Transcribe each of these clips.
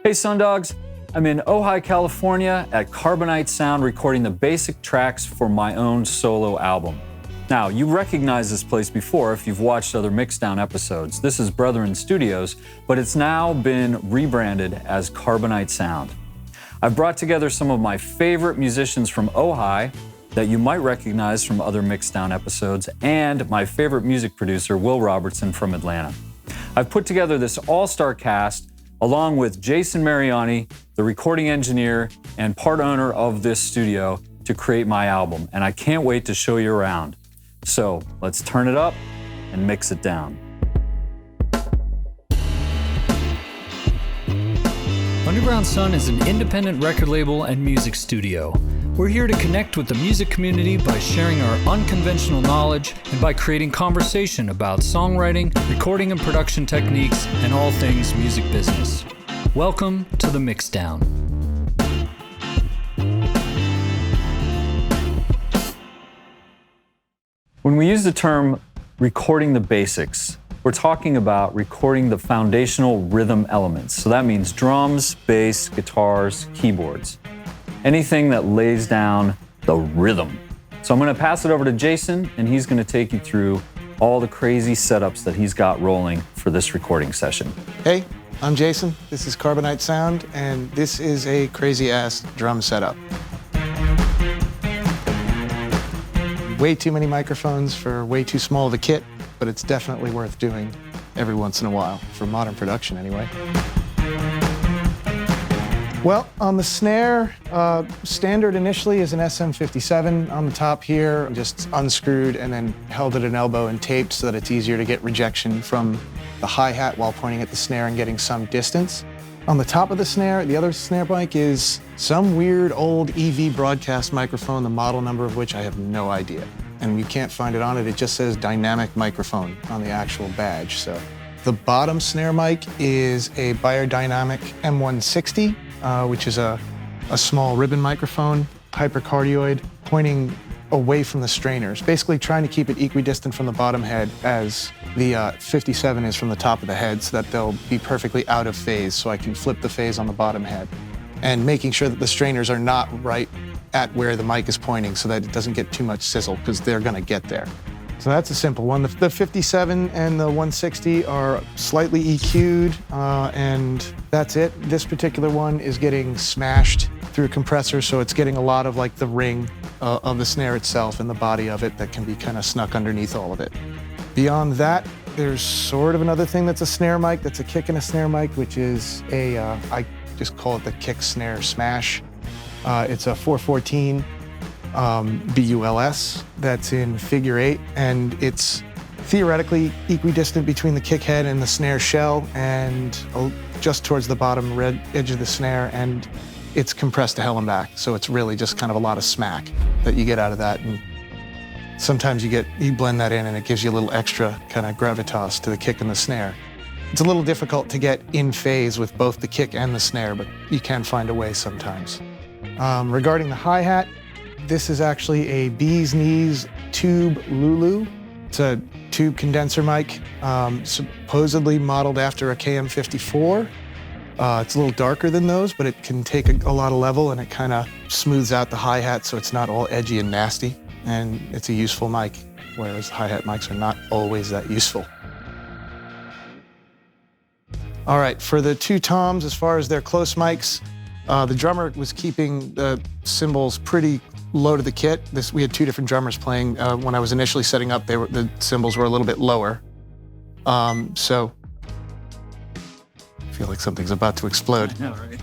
Hey Sundogs, I'm in Ojai, California at Carbonite Sound recording the basic tracks for my own solo album. Now, you recognize this place before if you've watched other Mixdown episodes. This is Brethren Studios, but it's now been rebranded as Carbonite Sound. I've brought together some of my favorite musicians from Ojai that you might recognize from other Mixdown episodes, and my favorite music producer, Will Robertson from Atlanta. I've put together this all-star cast along with Jason Mariani, the recording engineer and part owner of this studio, to create my album, and I can't wait to show you around. So let's turn it up and mix it down. Underground Sun is an independent record label and music studio. We're here to connect with the music community by sharing our unconventional knowledge and by creating conversation about songwriting, recording and production techniques, and all things music business. Welcome to the Mixdown. When we use the term recording the basics, we're talking about recording the foundational rhythm elements. So that means drums, bass, guitars, keyboards. Anything that lays down the rhythm. So I'm going to pass it over to Jason, and he's going to take you through all the crazy setups that he's got rolling for this recording session. Hey, I'm Jason. This is Carbonite Sound, and this is a crazy-ass drum setup. Way too many microphones for way too small of a kit, but it's definitely worth doing every once in a while, for modern production anyway. Well, on the snare, standard initially is an SM57 on the top here. Just unscrewed and then held at an elbow and taped so that it's easier to get rejection from the hi-hat while pointing at the snare and getting some distance. On the top of the snare, the other snare mic is some weird old EV broadcast microphone, the model number of which I have no idea. And you can't find it on it. It just says dynamic microphone on the actual badge. So the bottom snare mic is a Biodynamic M160, which is a small ribbon microphone, hypercardioid, pointing away from the strainers, basically trying to keep it equidistant from the bottom head as the 57 is from the top of the head, so that they'll be perfectly out of phase, so I can flip the phase on the bottom head. And making sure that the strainers are not right at where the mic is pointing so that it doesn't get too much sizzle, because they're gonna get there. So that's a simple one. The 57 and the 160 are slightly EQ'd, and that's it. This particular one is getting smashed through a compressor, so it's getting a lot of like the ring of the snare itself and the body of it that can be kind of snuck underneath all of it. Beyond that, there's sort of another thing that's a snare mic, that's a kick and a snare mic, which is a, I just call it the kick snare smash. It's a 414 BULS that's in figure 8, and it's theoretically equidistant between the kick head and the snare shell, and just towards the bottom red edge of the snare, and it's compressed to hell and back. So it's really just kind of a lot of smack that you get out of that. And sometimes you blend that in and it gives you a little extra kind of gravitas to the kick and the snare. It's a little difficult to get in phase with both the kick and the snare, but you can find a way sometimes. Regarding the hi-hat, this is actually a Bee's Knees Tube Lulu. It's a tube condenser mic, supposedly modeled after a KM54. It's a little darker than those, but it can take a lot of level, and it kind of smooths out the hi-hat so it's not all edgy and nasty. And it's a useful mic, whereas hi-hat mics are not always that useful. All right, for the two toms, as far as their close mics, the drummer was keeping the cymbals pretty low to the kit. We had two different drummers playing. When I was initially setting up, the cymbals were a little bit lower. So I feel like something's about to explode. I know, right?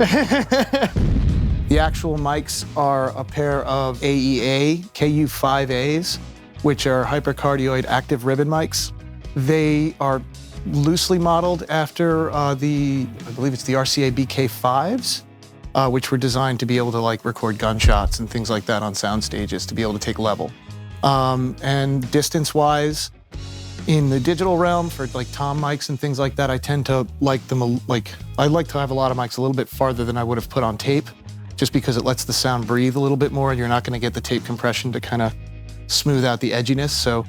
The actual mics are a pair of AEA KU5As, which are hypercardioid active ribbon mics. They are loosely modeled after I believe it's the RCA BK5s, which were designed to be able to like record gunshots and things like that on sound stages to be able to take level. And distance-wise, in the digital realm for like tom mics and things like that, I tend to like them, I like to have a lot of mics a little bit farther than I would have put on tape, just because it lets the sound breathe a little bit more and you're not gonna get the tape compression to kind of smooth out the edginess. So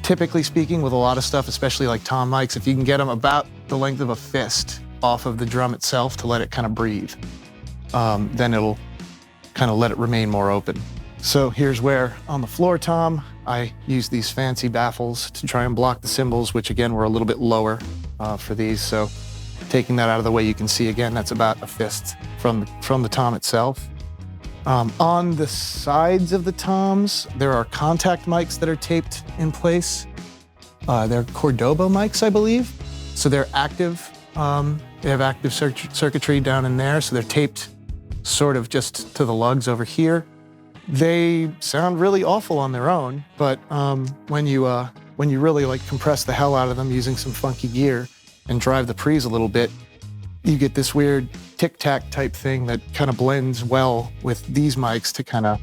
typically speaking, with a lot of stuff, especially like tom mics, if you can get them about the length of a fist, off of the drum itself to let it kind of breathe. Then it'll kind of let it remain more open. So here's where on the floor tom, I use these fancy baffles to try and block the cymbals, which again were a little bit lower for these. So taking that out of the way, you can see again, that's about a fist from the tom itself. On the sides of the toms, there are contact mics that are taped in place. They're Cordoba mics, I believe. So they're active. They have active circuitry down in there, so they're taped sort of just to the lugs over here. They sound really awful on their own, but when you really like compress the hell out of them using some funky gear and drive the pre's a little bit, you get this weird tic-tac type thing that kind of blends well with these mics to kind of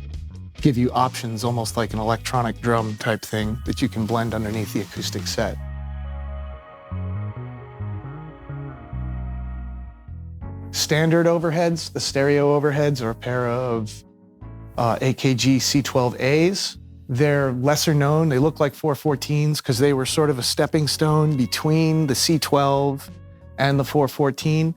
give you options, almost like an electronic drum type thing that you can blend underneath the acoustic set. Standard overheads, the stereo overheads, are a pair of AKG C12As. They're lesser known. They look like 414s because they were sort of a stepping stone between the C12 and the 414.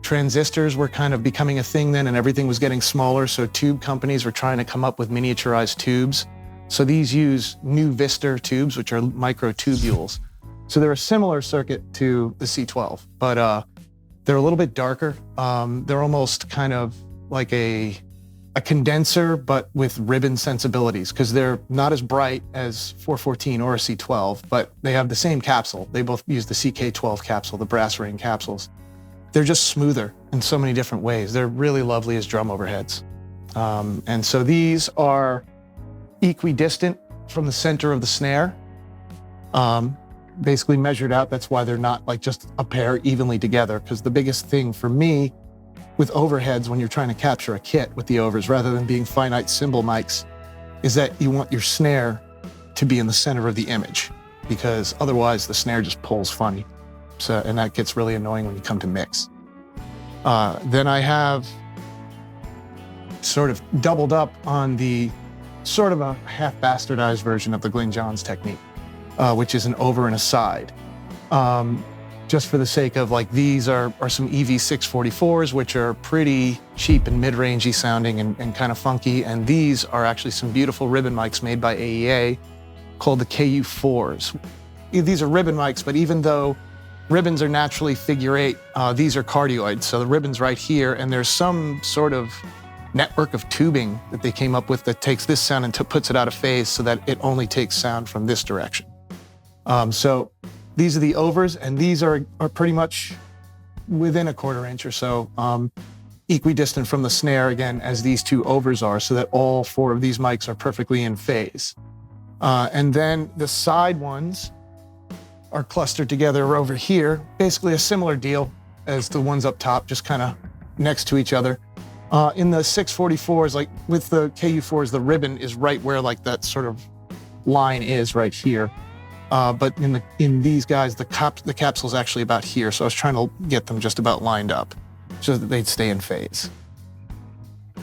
Transistors were kind of becoming a thing then, and everything was getting smaller, so tube companies were trying to come up with miniaturized tubes. So these use new Vister tubes, which are microtubules. So they're a similar circuit to the C12, but they're a little bit darker. They're almost kind of like a condenser, but with ribbon sensibilities, because they're not as bright as 414 or a C12, but they have the same capsule. They both use the CK12 capsule, the brass ring capsules. They're just smoother in so many different ways. They're really lovely as drum overheads. And so these are equidistant from the center of the snare, basically measured out. That's why they're not like just a pair evenly together, because the biggest thing for me with overheads when you're trying to capture a kit with the overs, rather than being finite cymbal mics, is that you want your snare to be in the center of the image, because otherwise the snare just pulls funny. So, and that gets really annoying when you come to mix. Then I have sort of doubled up on the sort of a half bastardized version of the Glyn Johns technique, which is an over and a side. Just for the sake of like, these are some EV644s, which are pretty cheap and mid-rangey sounding and kind of funky. And these are actually some beautiful ribbon mics made by AEA called the KU4s. These are ribbon mics, but even though ribbons are naturally figure eight, these are cardioids. So the ribbon's right here, and there's some sort of network of tubing that they came up with that takes this sound and puts it out of phase so that it only takes sound from this direction. So these are the overs, and these are pretty much within a 1/4 inch or so, equidistant from the snare, again, as these two overs are, so that all 4 of these mics are perfectly in phase. And then the side ones are clustered together over here, basically a similar deal as the ones up top, just kind of next to each other. In the 644s, like with the KU4s, the ribbon is right where like that sort of line is right here. But in these guys, the capsule's actually about here. So I was trying to get them just about lined up so that they'd stay in phase.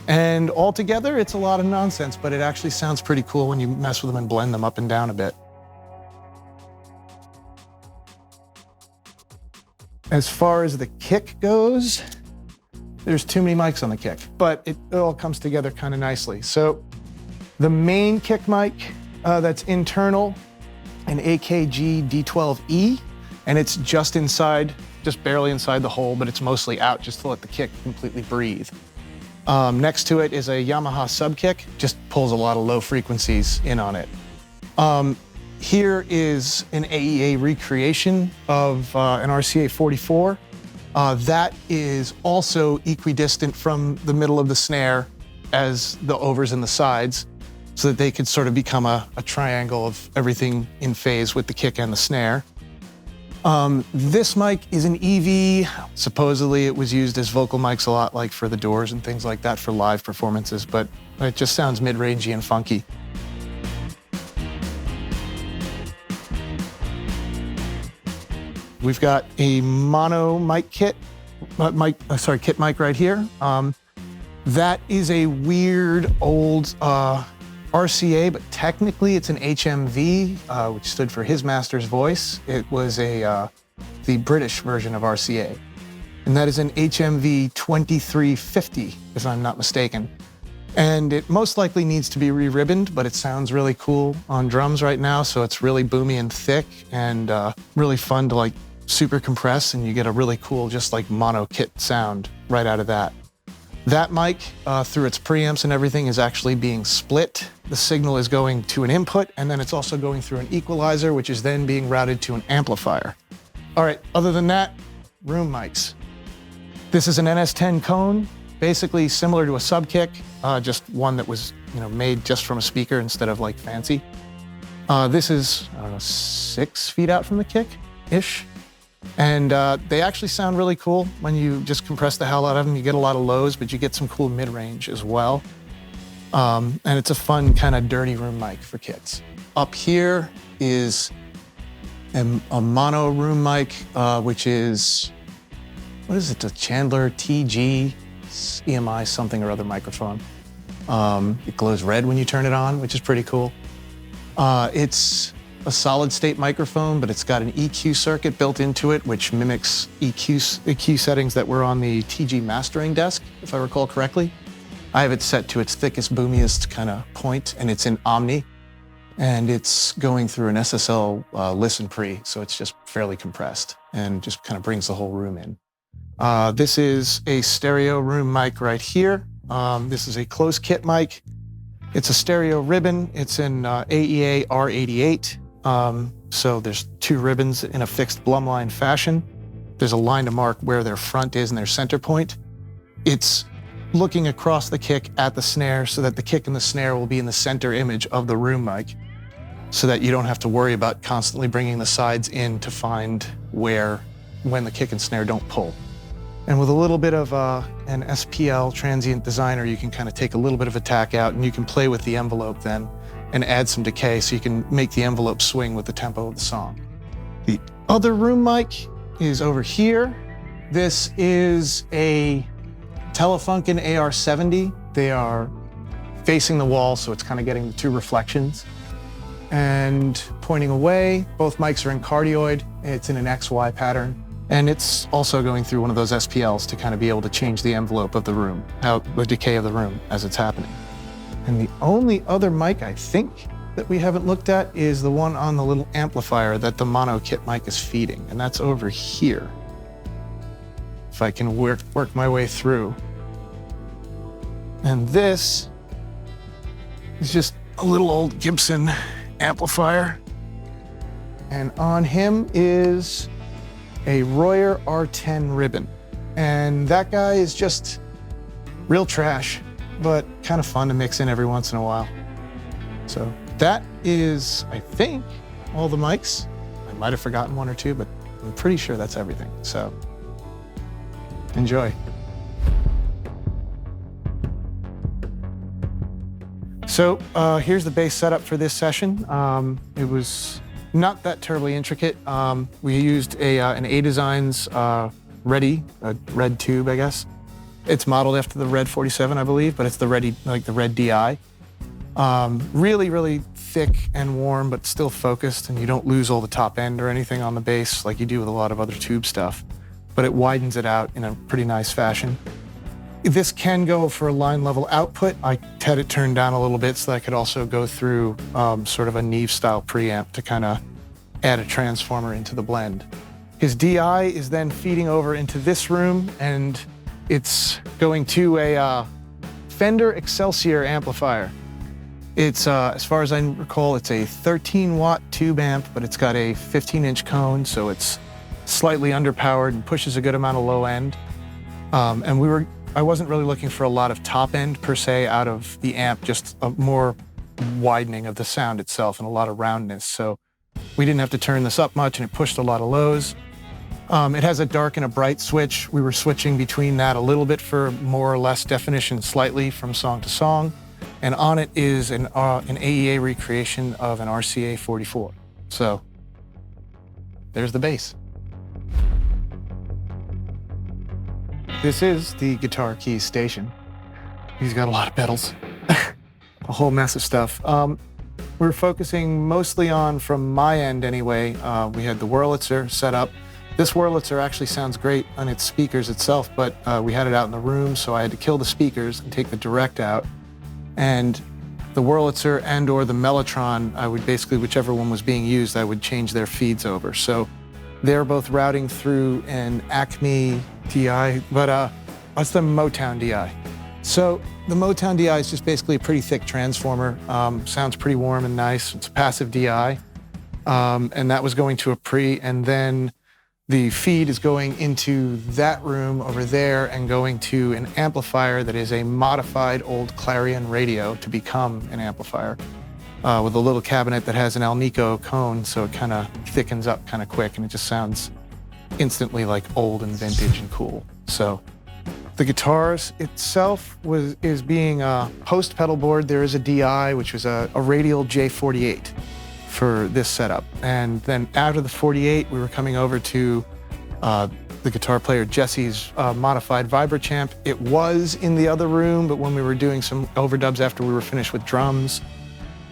And altogether, it's a lot of nonsense, but it actually sounds pretty cool when you mess with them and blend them up and down a bit. As far as the kick goes, there's too many mics on the kick, but it all comes together kind of nicely. So the main kick mic that's internal, an AKG D12E, and it's just inside, just barely inside the hole, but it's mostly out just to let the kick completely breathe. Next to it is a Yamaha sub kick, just pulls a lot of low frequencies in on it. Here is an AEA recreation of an RCA 44. That is also equidistant from the middle of the snare as the overs and the sides, so that they could sort of become a triangle of everything in phase with the kick and the snare. This mic is an EV. Supposedly it was used as vocal mics a lot, like for the Doors and things like that for live performances, but it just sounds mid-rangey and funky. We've got a mono mic kit, kit mic right here. That is a weird old RCA, but technically it's an HMV, which stood for His Master's Voice. It was the British version of RCA. and that is an HMV 2350, if I'm not mistaken. And it most likely needs to be re-ribboned, but it sounds really cool on drums right now, so it's really boomy and thick and really fun to like super compress, and you get a really cool just like mono kit sound right out of that. That mic, through its preamps and everything, is actually being split. The signal is going to an input, and then it's also going through an equalizer, which is then being routed to an amplifier. All right, other than that, room mics. This is an NS10 cone, basically similar to a sub kick, just one that was made just from a speaker instead of like fancy. This is, I don't know, 6 feet out from the kick-ish. And they actually sound really cool when you just compress the hell out of them. You get a lot of lows, but you get some cool mid-range as well. And it's a fun kind of dirty room mic for kids. Up here is a mono room mic, which is, what is it, a Chandler TG EMI something or other microphone. It glows red when you turn it on, which is pretty cool. It's a solid state microphone, but it's got an EQ circuit built into it, which mimics EQ settings that were on the TG mastering desk, if I recall correctly. I have it set to its thickest, boomiest kind of point, and it's in Omni, and it's going through an SSL listen pre, so it's just fairly compressed and just kind of brings the whole room in. This is a stereo room mic right here. This is a closed kit mic. It's a stereo ribbon. It's in AEA R88. So there's 2 ribbons in a fixed Blumline fashion. There's a line to mark where their front is and their center point. It's looking across the kick at the snare so that the kick and the snare will be in the center image of the room mic, so that you don't have to worry about constantly bringing the sides in to find when the kick and snare don't pull. And with a little bit of an SPL transient designer, you can kind of take a little bit of attack out, and you can play with the envelope then and add some decay so you can make the envelope swing with the tempo of the song. The other room mic is over here. This is a Telefunken AR70. They are facing the wall, so it's kind of getting the 2 reflections. And pointing away, both mics are in cardioid. It's in an XY pattern. And it's also going through one of those SPLs to kind of be able to change the envelope of the room, the decay of the room as it's happening. And the only other mic I think that we haven't looked at is the one on the little amplifier that the mono kit mic is feeding, and that's over here. If I can work my way through. And this is just a little old Gibson amplifier. And on him is a Royer R10 ribbon. And that guy is just real trash, but kind of fun to mix in every once in a while. So that is, I think, all the mics. I might have forgotten 1 or 2, but I'm pretty sure that's everything. So enjoy. So here's the bass setup for this session. It was not that terribly intricate. We used an A-Designs Ready, a red tube, I guess. It's modeled after the Red 47, I believe, but it's the Ready, like the Red DI. Really, really thick and warm, but still focused, and you don't lose all the top end or anything on the bass like you do with a lot of other tube stuff. But it widens it out in a pretty nice fashion. This can go for a line level output. I had it turned down a little bit so that I could also go through sort of a Neve style preamp to kind of add a transformer into the blend. His DI is then feeding over into this room, and it's going to a Fender Excelsior amplifier. It's, as far as I recall, it's a 13-watt tube amp, but it's got a 15-inch cone, so it's slightly underpowered and pushes a good amount of low end. And I wasn't really looking for a lot of top end per se out of the amp, just a more widening of the sound itself and a lot of roundness. So we didn't have to turn this up much, and it pushed a lot of lows. It has a dark and a bright switch. We were switching between that a little bit for more or less definition slightly from song to song. And on it is an AEA recreation of an RCA 44. So there's the bass. This is the Guitar Keys station. He's got a lot of pedals, a whole mess of stuff. We're focusing mostly on, from my end anyway, we had the Wurlitzer set up. This Wurlitzer actually sounds great on its speakers itself, but we had it out in the room, so I had to kill the speakers and take the direct out. And the Wurlitzer and or the Mellotron, I would basically, whichever one was being used, I would change their feeds over. So they're both routing through an Acme DI, but that's the Motown DI. So the Motown DI is just basically a pretty thick transformer. Sounds pretty warm and nice. It's a passive DI. And that was going to a pre, and then the feed is going into that room over there and going to an amplifier that is a modified old Clarion radio to become an amplifier with a little cabinet that has an Alnico cone, so it kind of thickens up kind of quick, and it just sounds instantly like old and vintage and cool. So the guitars itself is being post pedal board. There is a DI, which was a radial J48 for this setup. And then out of the 48, we were coming over to the guitar player Jesse's modified Vibrachamp. It was in the other room, but when we were doing some overdubs after we were finished with drums,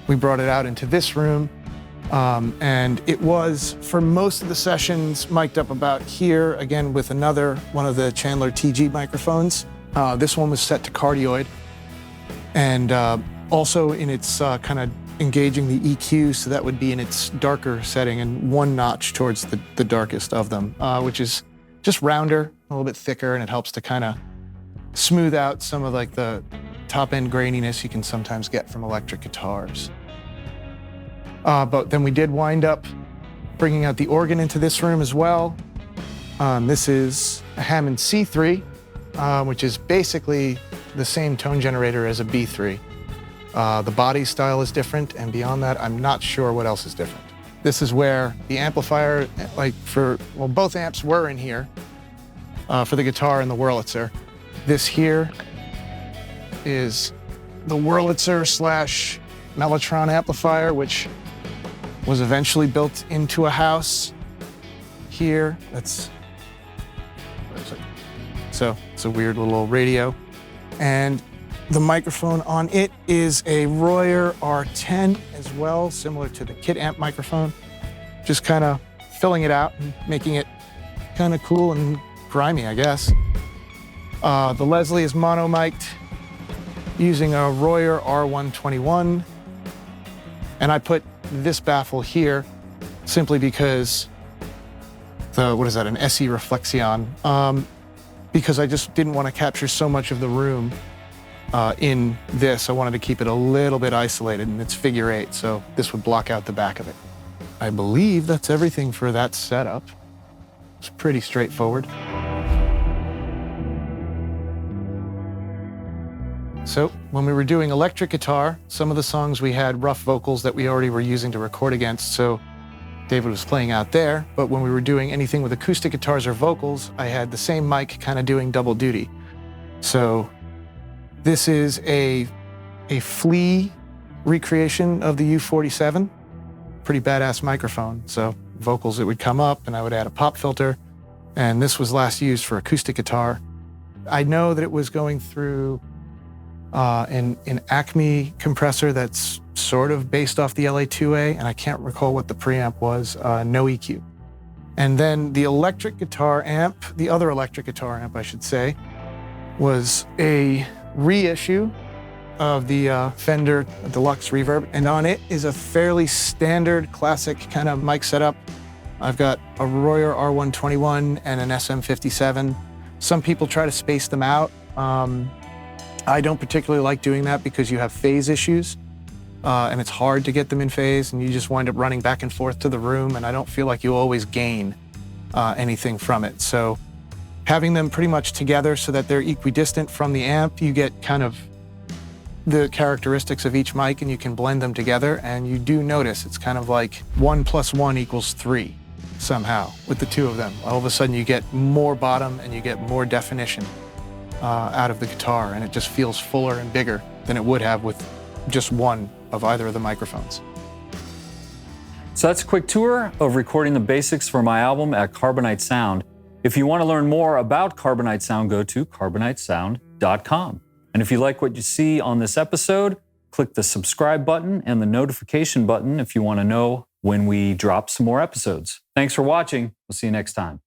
we brought it out into this room. And it was, for most of the sessions, mic'd up about here, again with another one of the Chandler TG microphones. This one was set to cardioid. And also in its kind of engaging the EQ, so that would be in its darker setting and one notch towards the darkest of them, which is just rounder, a little bit thicker, and it helps to kind of smooth out some of like the top end graininess you can sometimes get from electric guitars. But then we did wind up bringing out the organ into this room as well. This is a Hammond C3, which is basically the same tone generator as a B3. The body style is different, and beyond that, I'm not sure what else is different. This is where the amplifier, both amps were in here for the guitar and the Wurlitzer. This here is the Wurlitzer / Mellotron amplifier, which was eventually built into a house here. So it's a weird little radio. And the microphone on it is a Royer R10 as well, similar to the kit amp microphone. Just kind of filling it out and making it kind of cool and grimy, I guess. The Leslie is mono-mic'd using a Royer R121. And I put this baffle here simply because an SE Reflexion, because I just didn't want to capture so much of the room in this. I wanted to keep it a little bit isolated, and it's figure 8, so this would block out the back of it. I believe that's everything for that setup. It's pretty straightforward. So when we were doing electric guitar, some of the songs we had rough vocals that we already were using to record against, so David was playing out there. But when we were doing anything with acoustic guitars or vocals, I had the same mic kind of doing double duty. So this is a Flea recreation of the U47. Pretty badass microphone. So vocals, it would come up and I would add a pop filter. And this was last used for acoustic guitar. I know that it was going through an Acme compressor that's sort of based off the LA2A, and I can't recall what the preamp was, no EQ. And then the electric guitar amp, the other electric guitar amp, I should say, was a reissue of the Fender Deluxe Reverb, and on it is a fairly standard classic kind of mic setup. I've got a Royer R121 and an SM57. Some people try to space them out. I don't particularly like doing that because you have phase issues, and it's hard to get them in phase, and you just wind up running back and forth to the room, and I don't feel like you always gain anything from it. So having them pretty much together so that they're equidistant from the amp, you get kind of the characteristics of each mic and you can blend them together, and you do notice it's kind of like 1 + 1 = 3 somehow with the two of them. All of a sudden you get more bottom and you get more definition out of the guitar, and it just feels fuller and bigger than it would have with just one of either of the microphones. So that's a quick tour of recording the basics for my album at Carbonite Sound. If you want to learn more about Carbonite Sound, go to carbonitesound.com. And if you like what you see on this episode, click the subscribe button and the notification button if you want to know when we drop some more episodes. Thanks for watching. We'll see you next time.